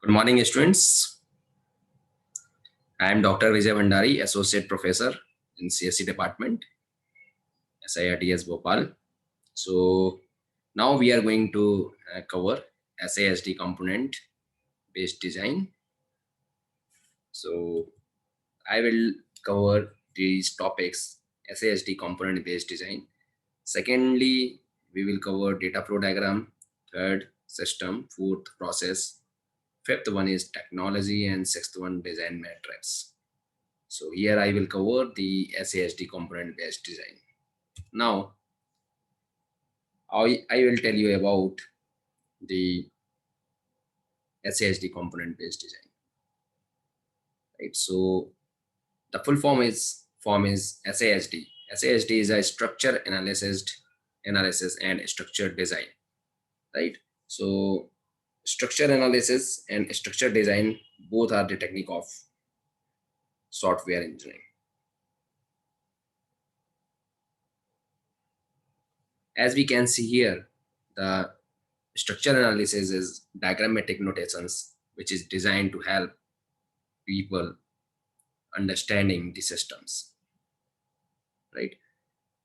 Good morning, students. I am Dr. Vijay Bhandari, Associate Professor in CSC Department, SIRTS Bhopal. So now we are going to cover SASD component based design. So I will cover these topics: SASD component based design. Secondly, we will cover data flow diagram. Third, system. Fourth, process. Fifth one is technology, and sixth one, design matrix. So here I will cover the SASD component based design. Now I will tell you about the SASD component based design. Right. So the full form is SASD. SASD is a analysis and structure design. Right. So structure analysis and structure design both are the technique of software engineering. As we can see here, the structure analysis is diagrammatic notations, which is designed to help people understanding the systems, right?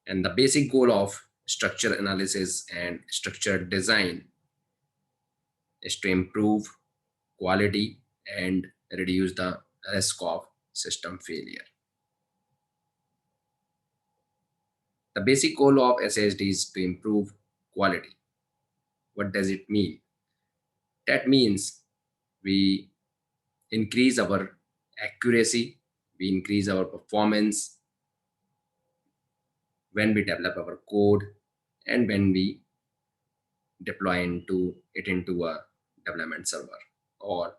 And the basic goal of structure analysis and structure design is to improve quality and reduce the risk of system failure. The basic goal of SSD is to improve quality. What does it mean? That means we increase our accuracy, we increase our performance when we develop our code and when we deploy into a development server, or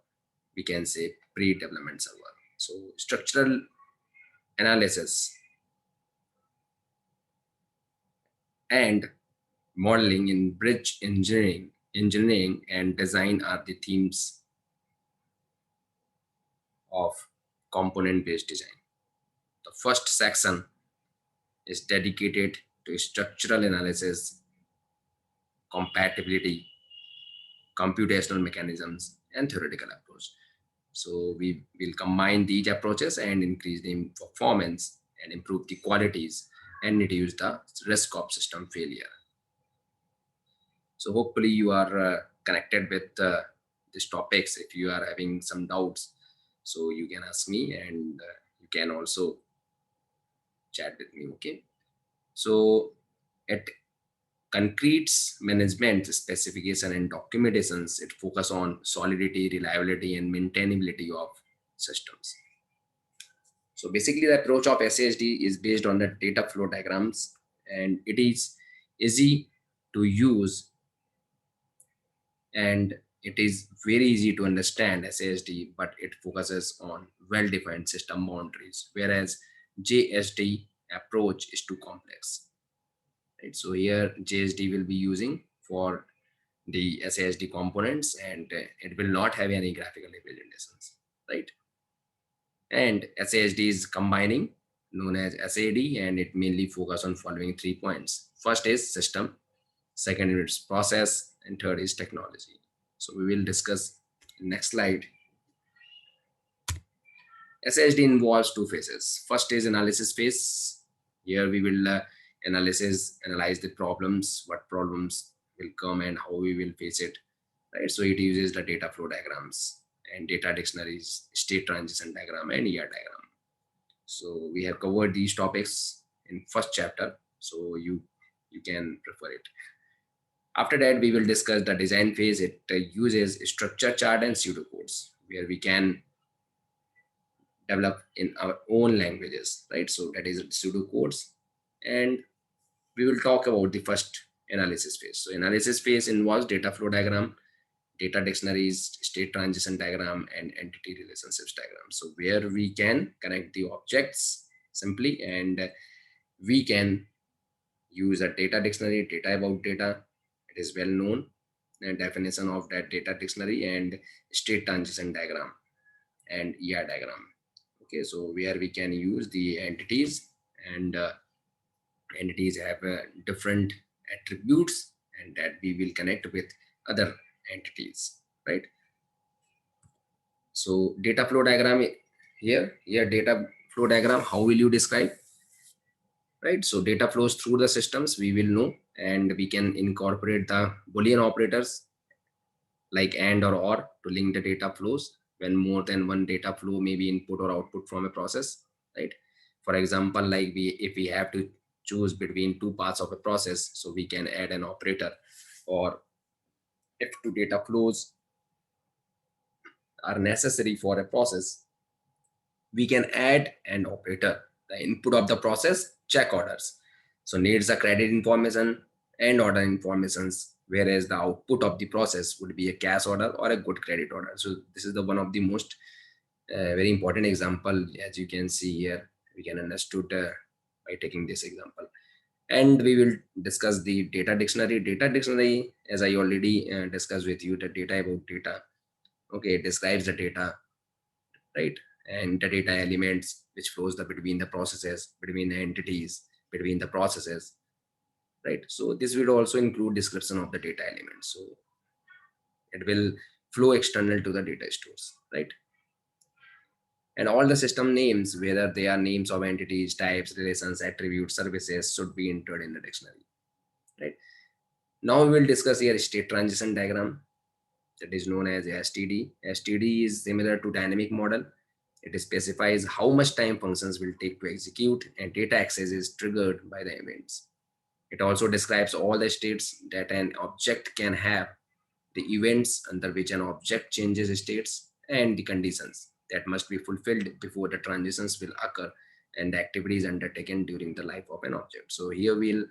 we can say pre-development server. So structural analysis and modeling in bridge engineering and design are the themes of component based design. The first section is dedicated to structural analysis, compatibility, computational mechanisms, and theoretical approach. So we will combine these approaches and increase the performance and improve the qualities and reduce the risk of system failure. So hopefully you are connected with these topics. If you are having some doubts, so you can ask me, and you can also chat with me. Okay. So at concretes management, specification and documentations, it focus on solidity, reliability, and maintainability of systems. So basically the approach of SASD is based on the data flow diagrams, and it is easy to use, and it is very easy to understand SASD, but it focuses on well-defined system boundaries, whereas JSD approach is too complex. Right? So here JSD will be using for the SASD components, and it will not have any graphical representations, right? And SASD is combining known as SAD, and it mainly focus on following 3 points. First is system, second is process, and third is technology. So we will discuss next slide. SASD involves two phases. First is analysis phase. Here we will analyze the problems, what problems will come and how we will face it, right? So it uses the data flow diagrams and data dictionaries, state transition diagram, and ER diagram. So we have covered these topics in first chapter, so you can prefer it. After that, we will discuss the design phase. It uses structure chart and pseudocodes, where we can develop in our own languages, right? So that is pseudocodes. And we will talk about the first analysis phase. So analysis phase involves data flow diagram, data dictionaries, state transition diagram, and entity relationships diagram. So where we can connect the objects simply, and we can use a data dictionary, data about data. It is well known, and definition of that data dictionary, and state transition diagram and ER diagram. Okay, so where we can use the entities, and entities have different attributes, and that we will connect with other entities, right? So data flow diagram here data flow diagram, how will you describe? Right, so data flows through the systems, we will know, and we can incorporate the Boolean operators like and or to link the data flows when more than one data flow may be input or output from a process, right? For example, like if we have to choose between two parts of a process, so we can add an operator, or if two data flows are necessary for a process, we can add an operator. The input of the process check orders, so needs the credit information and order informations, whereas the output of the process would be a cash order or a good credit order. So this is the one of the most very important example. As you can see here, we can understood by taking this example. And we will discuss the data dictionary. As I already discussed with you, the data about data, okay, it describes the data, right? And the data elements which flows between the processes, between the entities, between the processes, right? So this will also include description of the data elements. So it will flow external to the data stores, right? And all the system names, whether they are names of entities, types, relations, attributes, services, should be entered in the dictionary, right? Now we will discuss here state transition diagram, that is known as STD. STD is similar to dynamic model. It specifies how much time functions will take to execute, and data access is triggered by the events. It also describes all the states that an object can have, the events under which an object changes states, and the conditions that must be fulfilled before the transitions will occur, and the activities undertaken during the life of an object. So here we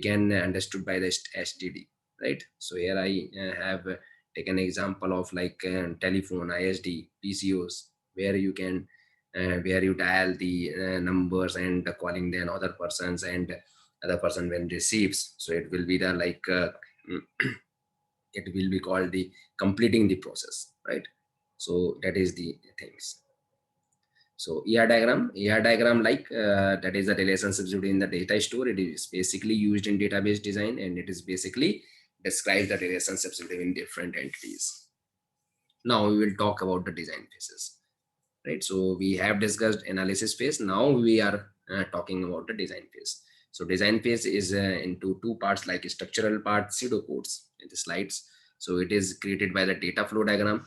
can understood by the STD, right? So here I have taken example of like telephone, ISD, PCOs, where you can where you dial the numbers and calling the another persons, and other person when receives, so it will be the like it will be called the completing the process, right? So that is the things. So ER diagram like that is the relationships between the data store. It is basically used in database design, and it is basically describes the relationships between different entities. Now we will talk about the design phases, right? So we have discussed analysis phase. Now we are talking about the design phase. So design phase is into two parts, like structural part, pseudocodes in the slides. So it is created by the data flow diagram,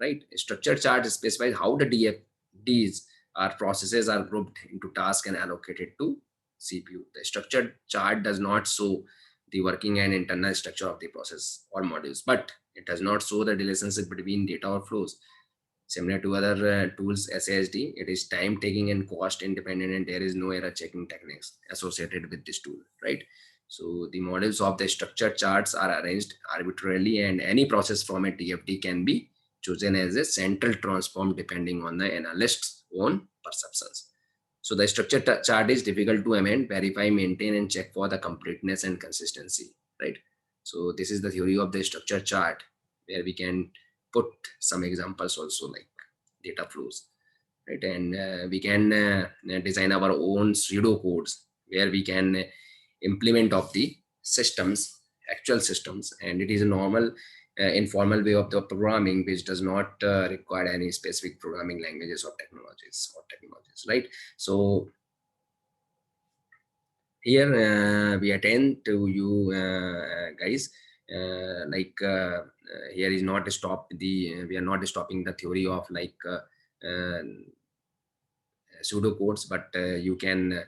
right? A structure chart specifies how the DFDs or processes are grouped into tasks and allocated to CPU. The structured chart does not show the working and internal structure of the process or modules, but it does not show the relationship between data or flows. Similar to other tools, SASD, it is time taking and cost independent, and there is no error checking techniques associated with this tool, right? So the models of the structure charts are arranged arbitrarily, and any process from a TFD can be chosen as a central transform depending on the analyst's own perceptions. So the structure chart is difficult to amend, verify, maintain, and check for the completeness and consistency, right? So this is the theory of the structure chart, where we can put some examples also like data flows, right? And we can design our own pseudo codes where we can implement of the systems, actual systems, and it is a normal informal way of the programming which does not require any specific programming languages or technologies, right? So here we attend to you guys here is not stop the we are not stopping the theory of like pseudo codes, but you can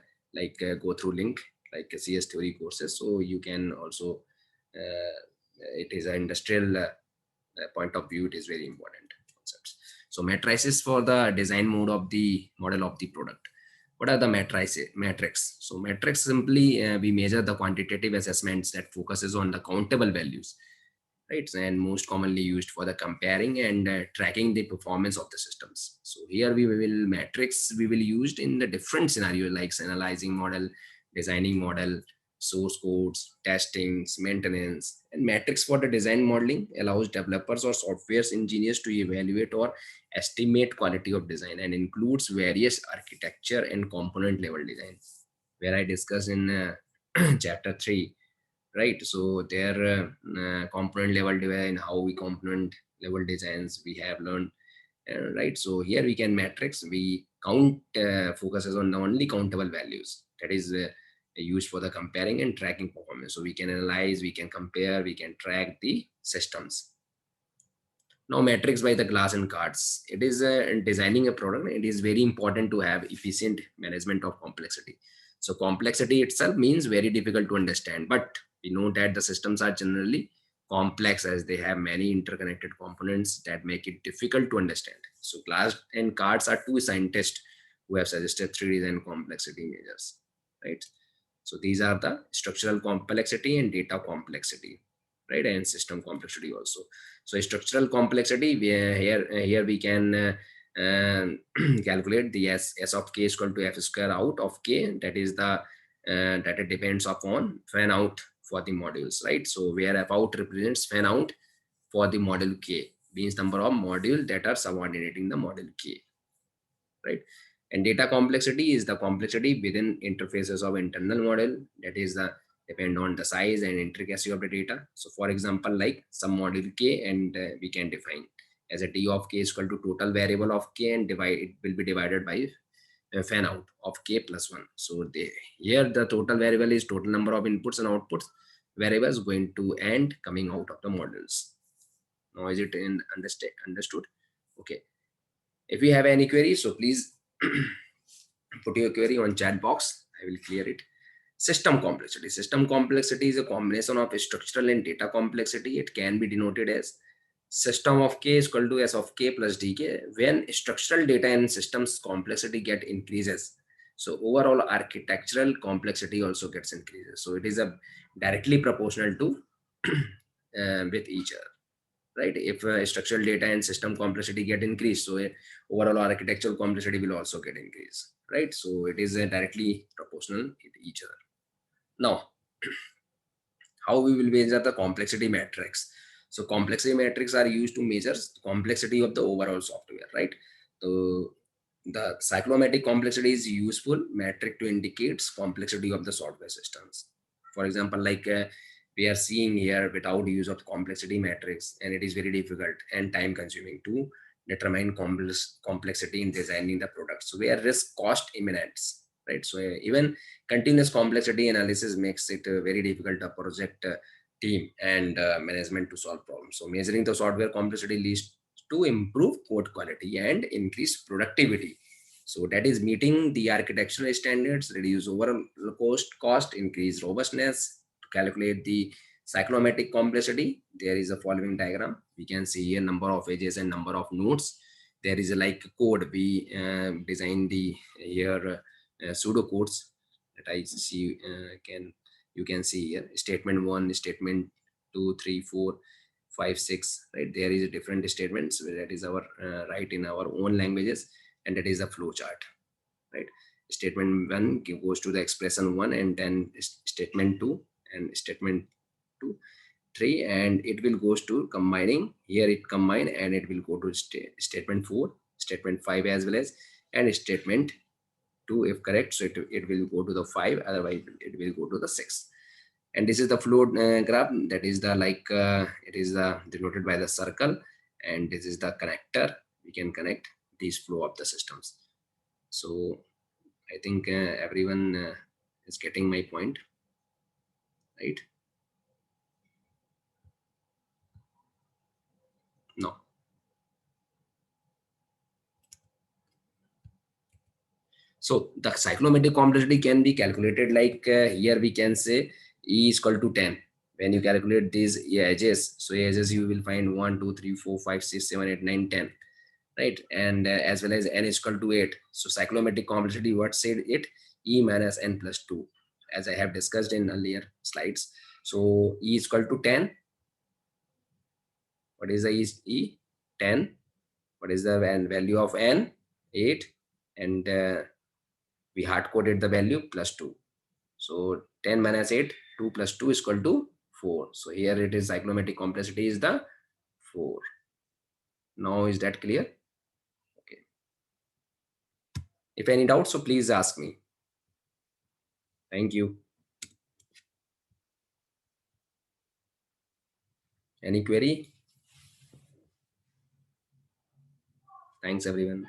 go through link like CS theory courses, so you can also it is an industrial point of view, it is very important concepts. So matrices for the design mode of the model of the product. What are the matrices? Metrics. So metrics simply we measure the quantitative assessments that focuses on the countable values, right? And most commonly used for the comparing and tracking the performance of the systems. So here we will metrics we will used in the different scenario like analyzing model, designing model, source codes, testings, maintenance. And metrics for the design modeling allows developers or software engineers to evaluate or estimate quality of design, and includes various architecture and component level design, where I discuss in chapter 3, right? So their component level design, how we component level designs we have learned, right? So here we can matrix, we count, focuses on the only countable values, that is used for the comparing and tracking performance. So we can analyze, we can compare, we can track the systems. Now metrics by the glass and cards, it is designing a product, it is very important to have efficient management of complexity. So complexity itself means very difficult to understand, but we know that the systems are generally complex as they have many interconnected components that make it difficult to understand. So glass and cards are two scientists who have suggested three design complexity measures, right? So these are the structural complexity and data complexity, right, and system complexity also. So structural complexity, here we can calculate the s of k is equal to f square out of k, that is the that it depends upon fan out for the modules, right? So where f out represents fan out for the module k, means number of modules that are subordinating the module k, right? And data complexity is the complexity within interfaces of internal model, that is the depend on the size and intricacy of the data. So for example, like some module k, and we can define as a d of k is equal to total variable of k, and divide it will be divided by fan out of k plus 1. So here the total variable is total number of inputs and outputs variables going to and coming out of the models. Now is it in understood? Okay. If you have any queries, so please put your query on chat box. I will clear it. System complexity. System complexity is a combination of structural and data complexity. It can be denoted as system of k is equal to s of k plus dk when structural data and systems complexity get increases. So overall architectural complexity also gets increases. So it is a directly proportional to with each other, right? If structural data and system complexity get increased, so overall architectural complexity will also get increased, right? So it is directly proportional with each other. Now, how we will measure the complexity matrix? So complexity matrix are used to measure complexity of the overall software, right? So the cyclomatic complexity is useful metric to indicate complexity of the software systems. For example, like we are seeing here without use of complexity matrix, and it is very difficult and time consuming to determine complexity in designing the product. So where risk cost imminence, right? So even continuous complexity analysis makes it very difficult to project team and management to solve problems. So measuring the software complexity leads to improve code quality and increase productivity. So that is meeting the architectural standards, reduce overall cost, increase robustness. To calculate the cyclomatic complexity, there is a following diagram. We can see here number of edges and number of nodes. There is a like code we design the here pseudo codes that I see can you can see here statement 1, statement 2, 3, 4, 5, 6, right? There is a different statements that is our write in our own languages, and that is a flow chart, right? Statement 1 goes to the expression 1, and then statement 2 and statement 2, 3, and it will goes to combining. Here it combine and it will go to statement 4, statement 5 as well as, and statement 2 if correct, so it will go to the 5, otherwise it will go to the 6. And this is the flow graph, that is the like it is denoted by the circle, and this is the connector. We can connect these flow of the systems. So I think everyone is getting my point, right? No. So the cyclomatic complexity can be calculated like here we can say E is equal to 10. When you calculate these edges, so edges you will find 1, 2, 3, 4, 5, 6, 7, 8, 9, 10, right? And as well as n is equal to 8. So cyclomatic complexity, what said it? E minus n plus 2, as I have discussed in earlier slides. So E is equal to 10. What is the E? 10. What is the value of n? 8. And we hard coded the value plus 2. So 10 minus 8, 2 plus 2 is equal to 4. So here it is cyclomatic complexity is the 4. Now is that clear? Okay. If any doubt, so please ask me. Thank you. Any query? Thanks everyone.